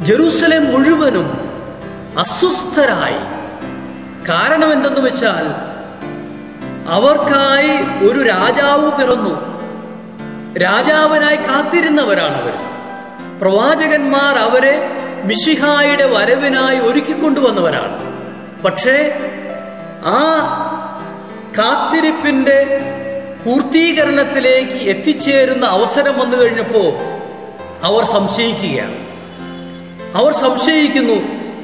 ജെറൂസലേം മുഴുവനും അസ്വസ്ഥരായി. കാരണം എന്തെന്ന് വെച്ചാൽ അവർക്കായി ഒരു രാജാവ് പിറന്നു. രാജാവിനായി കാത്തിരുന്നവരാണ് അവർ. പ്രവാചകന്മാർ അവരെ മിശിഹായുടെ വരവിനായി ഒരുക്കിക്കൊണ്ടുവന്നവരാണ്. പക്ഷേ ആ കാത്തിരിപ്പിന്റെ പൂർത്തീകരണത്തിലേക്ക് എത്തിച്ചേരുന്ന അവസരം വന്നു കഴിഞ്ഞപ്പോൾ അവർ സംശയിക്കുകയാണ്. അവർ സംശയിക്കുന്നു,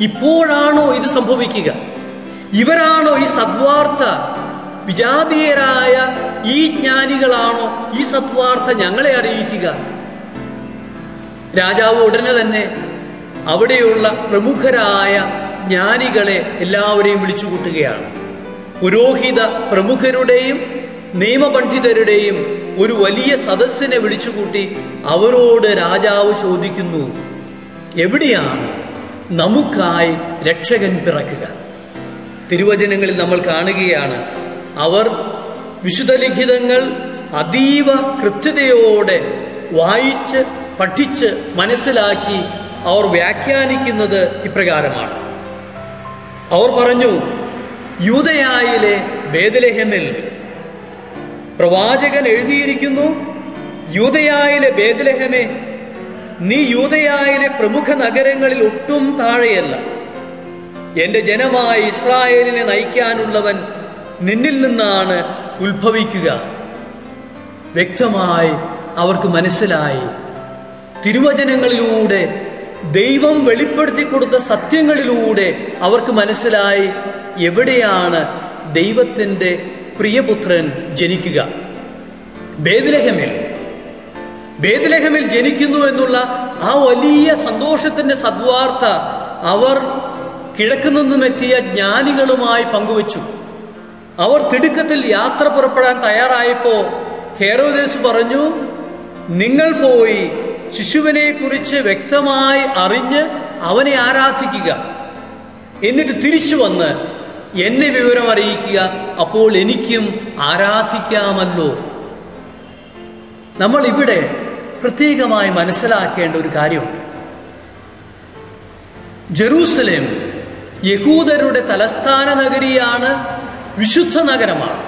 ഇപ്പോഴാണോ ഇത് സംഭവിക്കുക? ഇവരാണോ ഈ സദ്വാർത്ത, വിജാതീയരായ ഈ ജ്ഞാനികളാണോ ഈ സദ്വാർത്ത ഞങ്ങളെ അറിയിക്കുക? രാജാവ് ഉടനെ തന്നെ അവിടെയുള്ള പ്രമുഖരായ ജ്ഞാനികളെ എല്ലാവരെയും വിളിച്ചുകൂട്ടുകയാണ്. പുരോഹിത പ്രമുഖരുടെയും നിയമപണ്ഡിതരുടെയും ഒരു വലിയ സദസ്സിനെ വിളിച്ചുകൂട്ടി അവരോട് രാജാവ് ചോദിക്കുന്നു, എവിടെയാണ് നമുക്കായി രക്ഷകൻ പിറക്കുക? തിരുവചനങ്ങളിൽ നമ്മൾ കാണുകയാണ്, അവർ വിശുദ്ധ ലിഖിതങ്ങൾ അതീവ കൃത്യതയോടെ വായിച്ച് പഠിച്ച് മനസ്സിലാക്കി അവർ വ്യാഖ്യാനിക്കുന്നത് ഇപ്രകാരമാണ്. അവർ പറഞ്ഞു, യൂദയായിലെ ബേത്ലഹേമിൽ പ്രവാചകൻ എഴുതിയിരിക്കുന്നു, യൂദയായിലെ ബേത്ലഹേമേ, നീ യൂദയായിലെ പ്രമുഖ നഗരങ്ങളിൽ ഒട്ടും താഴെയല്ല. എന്റെ ജനമായ ഇസ്രായേലിനെ നയിക്കാനുള്ളവൻ നിന്നിൽ നിന്നാണ് ഉത്ഭവിക്കുക. വ്യക്തമായി അവർക്ക് മനസ്സിലായി. തിരുവചനങ്ങളിലൂടെ ദൈവം വെളിപ്പെടുത്തി കൊടുത്ത സത്യങ്ങളിലൂടെ അവർക്ക് മനസ്സിലായി എവിടെയാണ് ദൈവത്തിൻ്റെ പ്രിയപുത്രൻ ജനിക്കുക. ബേത്ലഹേമിൽ ജനിക്കുന്നു എന്നുള്ള ആ വലിയ സന്തോഷത്തിന്റെ സദ്വാർത്ത അവർ കിഴക്ക് നിന്നുമെത്തിയ ജ്ഞാനികളുമായി പങ്കുവച്ചു. അവർ തിടുക്കത്തിൽ യാത്ര പുറപ്പെടാൻ തയ്യാറായപ്പോൾ ഹെരോദേസ് പറഞ്ഞു, നിങ്ങൾ പോയി ശിശുവിനെ കുറിച്ച് വ്യക്തമായി അറിഞ്ഞ് അവനെ ആരാധിക്കുക, എന്നിട്ട് തിരിച്ചു വന്ന് എന്നെ വിവരം അറിയിക്കുക, അപ്പോൾ എനിക്കും ആരാധിക്കാമല്ലോ. നമ്മൾ ഇവിടെ പ്രത്യേകമായി മനസ്സിലാക്കേണ്ട ഒരു കാര്യമുണ്ട്. ജെറൂസലേം യഹൂദരുടെ തലസ്ഥാന നഗരിയാണ്, വിശുദ്ധ നഗരമാണ്.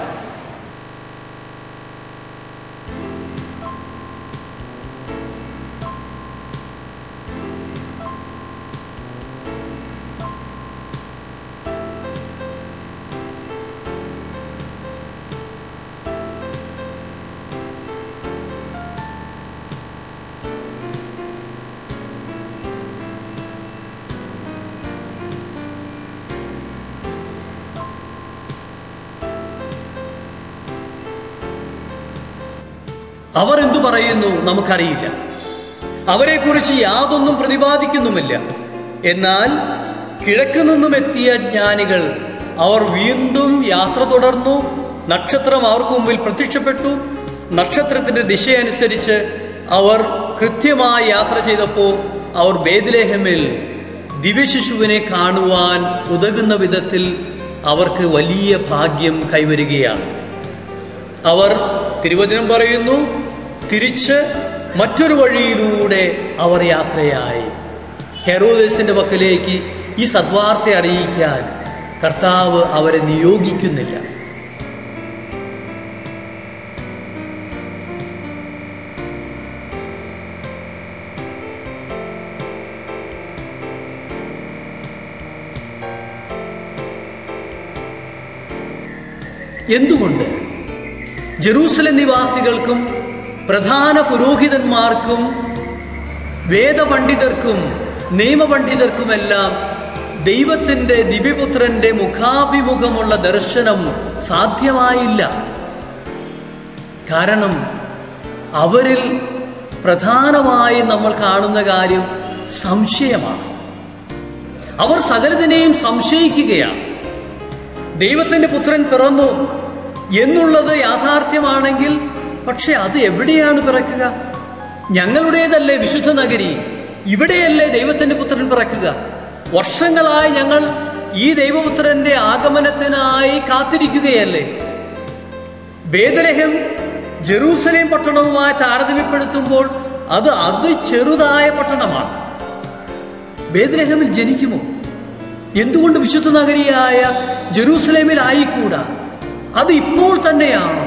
അവർ എന്തു പറയുന്നു നമുക്കറിയില്ല. അവരെക്കുറിച്ച് യാതൊന്നും പ്രതിപാദിക്കുന്നുമില്ല. എന്നാൽ കിഴക്ക് നിന്നും എത്തിയ ജ്ഞാനികൾ അവർ വീണ്ടും യാത്ര തുടർന്നു. നക്ഷത്രം അവർക്ക് മുമ്പിൽ പ്രത്യക്ഷപ്പെട്ടു. നക്ഷത്രത്തിന്റെ ദിശയനുസരിച്ച് അവർ കൃത്യമായി യാത്ര ചെയ്തപ്പോൾ അവർ ബേത്ലഹേമിൽ ദിവ്യശിശുവിനെ കാണുവാൻ ഉതകുന്ന വിധത്തിൽ അവർക്ക് വലിയ ഭാഗ്യം കൈവരുകയാണ്. അവർ, തിരുവചനം പറയുന്നു, തിരിച്ച് മറ്റൊരു വഴിയിലൂടെ അവർ യാത്രയായി. ഹെരോദേസിന്റെ പക്കലേക്ക് ഈ സദ്വാർത്ത അറിയിക്കാൻ കർത്താവ് അവരെ നിയോഗിക്കുന്നില്ല. എന്തുകൊണ്ട്? ജെറൂസലേം നിവാസികൾക്കും പ്രധാന പുരോഹിതന്മാർക്കും വേദപണ്ഡിതർക്കും നിയമപണ്ഡിതർക്കുമെല്ലാം ദൈവത്തിൻ്റെ ദിവ്യപുത്രന്റെ മുഖാഭിമുഖമുള്ള ദർശനം സാധ്യമായില്ല. കാരണം അവരിൽ പ്രധാനമായി നമ്മൾ കാണുന്ന കാര്യം സംശയമാണ്. അവർ സകലതിനെയും സംശയിക്കുകയാണ്. ദൈവത്തിൻ്റെ പുത്രൻ പിറന്നു എന്നുള്ളത് യാഥാർത്ഥ്യമാണെങ്കിൽ, പക്ഷെ അത് എവിടെയാണ് പിറക്കുക? ഞങ്ങളുടേതല്ലേ വിശുദ്ധ നഗരി? ഇവിടെയല്ലേ ദൈവത്തിന്റെ പുത്രൻ പിറക്കുക? വർഷങ്ങളായി ഞങ്ങൾ ഈ ദൈവപുത്രന്റെ ആഗമനത്തിനായി കാത്തിരിക്കുകയല്ലേ? ബേത്ലഹേം ജെറൂസലേം പട്ടണവുമായി താരതമ്യപ്പെടുത്തുമ്പോൾ അത് ചെറുതായ പട്ടണമാണ്. ബേത്ലഹേമിൽ ജനിക്കുമോ? എന്തുകൊണ്ട് വിശുദ്ധ നഗരിയായ ജെറൂസലേമിൽ ആയിക്കൂടാ? അത് ഇപ്പോൾ തന്നെയാണോ?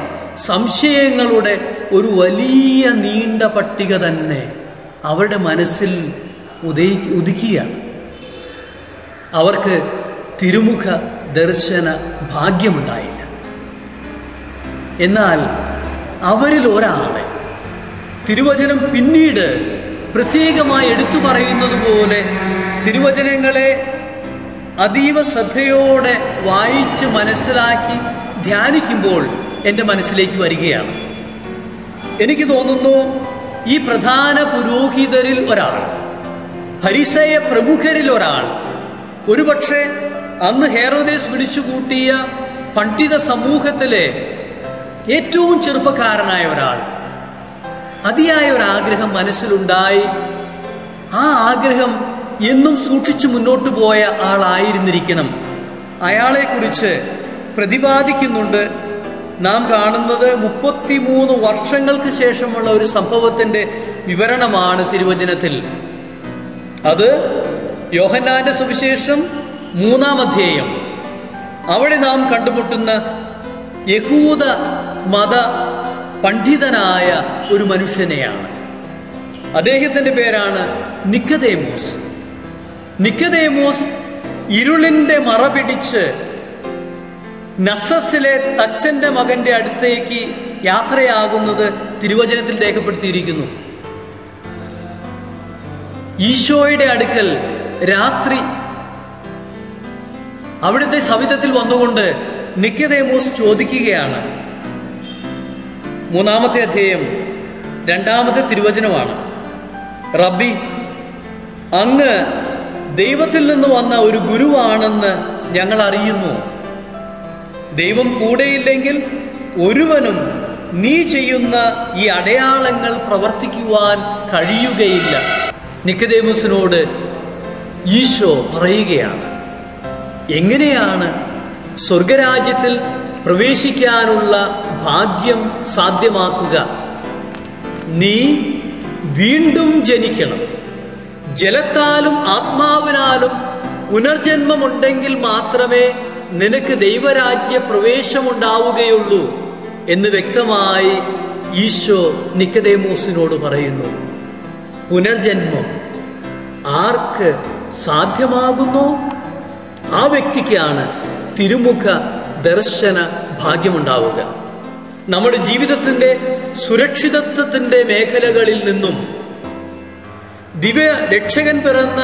സംശയങ്ങളുടെ ഒരു വലിയ നീണ്ട പട്ടിക തന്നെ അവരുടെ മനസ്സിൽ ഉദിക്കുകയാണ്. അവർക്ക് തിരുമുഖ ദർശന ഭാഗ്യമുണ്ടായില്ല. എന്നാൽ അവരിൽ ഒരാളെ തിരുവചനം പിന്നീട് പ്രത്യേകമായി എടുത്തു പറയുന്നത് പോലെ തിരുവചനങ്ങളെ അതീവ ശ്രദ്ധയോടെ വായിച്ച് മനസ്സിലാക്കി ധ്യാനിക്കുമ്പോൾ എൻ്റെ മനസ്സിലേക്ക് വരികയാണ്. എനിക്ക് തോന്നുന്നു ഈ പ്രധാന പുരോഹിതരിൽ ഒരാൾ, ഫരിസേയ പ്രമുഖരിൽ ഒരാൾ, ഒരുപക്ഷെ അന്ന് ഹെരോദേസ് വിളിച്ചുകൂട്ടിയ പണ്ഡിത സമൂഹത്തിലെ ഏറ്റവും ചെറുപ്പക്കാരനായ ഒരാൾ, അതിയായ ഒരാഗ്രഹം മനസ്സിലുണ്ടായി. ആ ആഗ്രഹം എന്നും സൂക്ഷിച്ചു മുന്നോട്ട് പോയ ആളായിരുന്നിരിക്കണം. അയാളെക്കുറിച്ച് പ്രതിപാദിക്കുന്നുണ്ട്. നാം കാണുന്നത് 33 വർഷങ്ങൾക്ക് ശേഷമുള്ള ഒരു സംഭവത്തിൻ്റെ വിവരണമാണ് തിരുവചനത്തിൽ. അത് യോഹന്നാന്റെ സുവിശേഷം 3-ാം അധ്യായം. അവിടെ നാം കണ്ടുമുട്ടുന്ന യഹൂദ മത പണ്ഡിതനായ ഒരു മനുഷ്യനെയാണ്. അദ്ദേഹത്തിൻ്റെ പേരാണ് നിക്കദേമോസ്. നിക്കദേമോസ് ഇരുളിൻ്റെ മറ പിടിച്ച് നസസിലെ തച്ചന്റെ മകന്റെ അടുത്തേക്ക് യാത്രയാകുന്നത് തിരുവചനത്തിൽ രേഖപ്പെടുത്തിയിരിക്കുന്നു. ഈശോയുടെ അടുക്കൽ രാത്രി അവിടുത്തെ സവിധത്തിൽ വന്നുകൊണ്ട് നിക്കദേമോസ് ചോദിക്കുകയാണ്. 3-ാമത്തെ അധ്യായം 2-ാമത്തെ തിരുവചനമാണ്. റബ്ബി, അങ്ങ് ദൈവത്തിൽ നിന്ന് വന്ന ഒരു ഗുരുവാണെന്ന് ഞങ്ങൾ അറിയുന്നു. ദൈവം കൂടെയില്ലെങ്കിൽ ഒരുവനും നീ ചെയ്യുന്ന ഈ അടയാളങ്ങൾ പ്രവർത്തിക്കുവാൻ കഴിയുകയില്ല. നിക്കദേമോസിനോട് ഈശോ പറയുകയാണ്, എങ്ങനെയാണ് സ്വർഗരാജ്യത്തിൽ പ്രവേശിക്കാനുള്ള ഭാഗ്യം സാധ്യമാക്കുക? നീ വീണ്ടും ജനിക്കണം. ജലത്താലും ആത്മാവിനാലും പുനർജന്മമുണ്ടെങ്കിൽ മാത്രമേ നിനക്ക് ദൈവരാജ്യ പ്രവേശമുണ്ടാവുകയുള്ളൂ എന്ന് വ്യക്തമായി ഈശോ നിക്കദേമോസിനോട് പറയുന്നു. പുനർജന്മം ആർക്ക് സാധ്യമാകുന്നോ ആ വ്യക്തിക്കാണ് തിരുമുഖ ദർശന ഭാഗ്യമുണ്ടാവുക. നമ്മുടെ ജീവിതത്തിൻ്റെ സുരക്ഷിതത്വത്തിൻ്റെ മേഖലകളിൽ നിന്നും ദിവ്യ രക്ഷകൻ പിറന്ന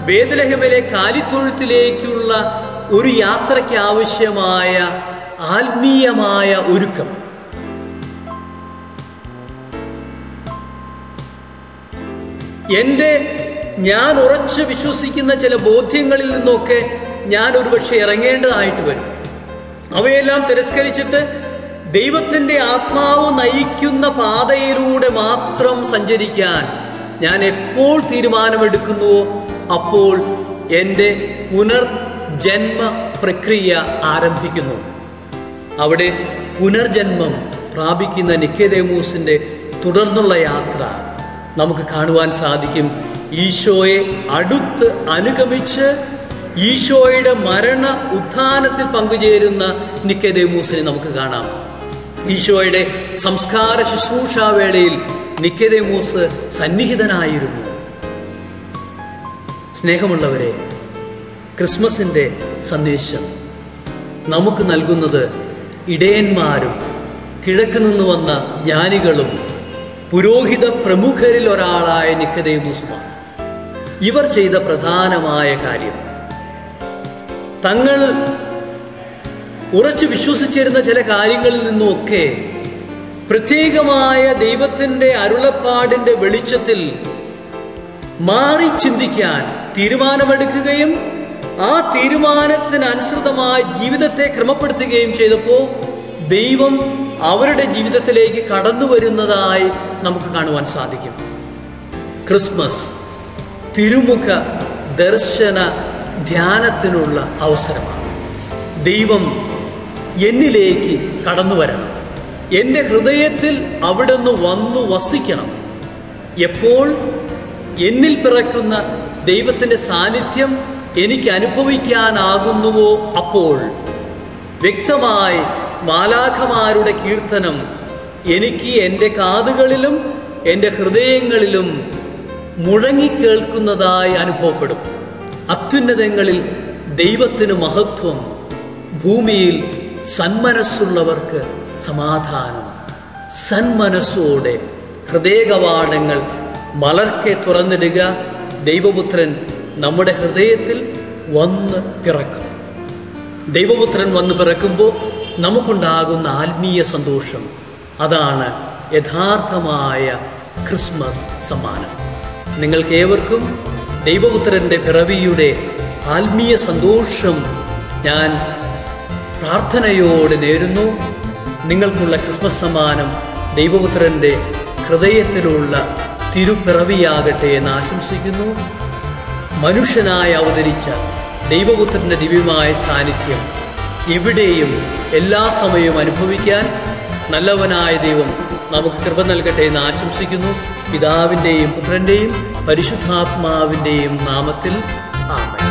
ബേത്ലഹേമിലെ കാലിത്തൊഴുത്തിലേക്കുള്ള ഒരു യാത്രയ്ക്ക് ആവശ്യമായ ആത്മീയമായ ഒരുക്കം ഞാൻ ഉറച്ചു വിശ്വസിക്കുന്ന ചില ബോധ്യങ്ങളിൽ നിന്നൊക്കെ ഞാൻ ഒരുപക്ഷെ ഇറങ്ങേണ്ടതായിട്ട് വരും. അവയെല്ലാം തിരസ്കരിച്ചിട്ട് ദൈവത്തിൻ്റെ ആത്മാവ് നയിക്കുന്ന പാതയിലൂടെ മാത്രം സഞ്ചരിക്കാൻ ഞാൻ എപ്പോൾ തീരുമാനമെടുക്കുന്നുവോ അപ്പോൾ എൻ്റെ പുനർജന്മ പ്രക്രിയ ആരംഭിക്കുന്നു. അവിടെ പുനർജന്മം പ്രാപിക്കുന്ന നിക്കദേമോസിൻ്റെ തുടർന്നുള്ള യാത്ര നമുക്ക് കാണുവാൻ സാധിക്കും. ഈശോയെ അടുത്ത് അനുഗമിച്ച് ഈശോയുടെ മരണ ഉത്ഥാനത്തിൽ പങ്കുചേരുന്ന നിക്കദേമോസിനെ നമുക്ക് കാണാം. ഈശോയുടെ സംസ്കാര ശുശ്രൂഷാവേളയിൽ നിക്കദേമോസ് സന്നിഹിതനായിരുന്നു. സ്നേഹമുള്ളവരെ, ക്രിസ്മസിൻ്റെ സന്ദേശം നമുക്ക് നൽകുന്നത് ഇടയന്മാരും കിഴക്ക് നിന്ന് വന്ന ജ്ഞാനികളും പുരോഹിത പ്രമുഖരിൽ ഒരാളായ നിക്കദേമോസുമാണ്. ഇവർ ചെയ്ത പ്രധാനമായ കാര്യം തങ്ങൾ ഉറച്ചു വിശ്വസിച്ചിരുന്ന ചില കാര്യങ്ങളിൽ നിന്നുമൊക്കെ പ്രത്യേകമായ ദൈവത്തിൻ്റെ അരുളപ്പാടിൻ്റെ വെളിച്ചത്തിൽ മാറി ചിന്തിക്കാൻ തീരുമാനമെടുക്കുകയും ആ തീരുമാനത്തിനനുസൃതമായി ജീവിതത്തെ ക്രമപ്പെടുത്തുകയും ചെയ്തപ്പോൾ ദൈവം അവരുടെ ജീവിതത്തിലേക്ക് കടന്നു വരുന്നതായി നമുക്ക് കാണുവാൻ സാധിക്കും. ക്രിസ്മസ് തിരുമുഖ ദർശന ധ്യാനത്തിനുള്ള അവസരമാണ്. ദൈവം എന്നിലേക്ക് കടന്നു വരണം. എൻ്റെ ഹൃദയത്തിൽ അവിടുന്ന് വന്നു വസിക്കണം. എപ്പോൾ? എന്നിൽ പിറക്കുന്ന ദൈവത്തിൻ്റെ സാന്നിധ്യം എനിക്ക് അനുഭവിക്കാനാകുന്നുവോ അപ്പോൾ വ്യക്തമായി മാലാഖമാരുടെ കീർത്തനം എനിക്ക് എൻ്റെ കാതുകളിലും എൻ്റെ ഹൃദയങ്ങളിലും മുഴങ്ങിക്കേൾക്കുന്നതായി അനുഭവപ്പെടും. അത്യുന്നതങ്ങളിൽ ദൈവത്തിന് മഹത്വം, ഭൂമിയിൽ സന്മനസ്സുള്ളവർക്ക് സമാധാനം. സന്മനസ്സോടെ ഹൃദയകവാടങ്ങൾ മലർക്കെ തുറന്നിടുക. ദൈവപുത്രൻ നമ്മുടെ ഹൃദയത്തിൽ വന്ന് പിറക്കും. ദൈവപുത്രൻ വന്ന് പിറക്കുമ്പോൾ നമുക്കുണ്ടാകുന്ന ആത്മീയ സന്തോഷം, അതാണ് യഥാർത്ഥമായ ക്രിസ്മസ് സമ്മാനം. നിങ്ങൾക്കേവർക്കും ദൈവപുത്രൻ്റെ പിറവിയുടെ ആത്മീയ സന്തോഷം ഞാൻ പ്രാർത്ഥനയോടെ നേരുന്നു. നിങ്ങൾക്കുള്ള ക്രിസ്മസ് സമ്മാനം ദൈവപുത്രൻ്റെ ഹൃദയത്തിലുള്ള തിരുപ്പിറവിയാകട്ടെ എന്ന് ആശംസിക്കുന്നു. മനുഷ്യനായി അവതരിച്ച ദൈവപുത്രൻ്റെ ദിവ്യമായ സാന്നിധ്യം എവിടെയും എല്ലാ സമയവും അനുഭവിക്കാൻ നല്ലവനായ ദൈവം നമുക്ക് കൃപ നൽകട്ടെ എന്ന് ആശംസിക്കുന്നു. പിതാവിൻ്റെയും പുത്രൻ്റെയും പരിശുദ്ധാത്മാവിൻ്റെയും നാമത്തിൽ ആമേൻ.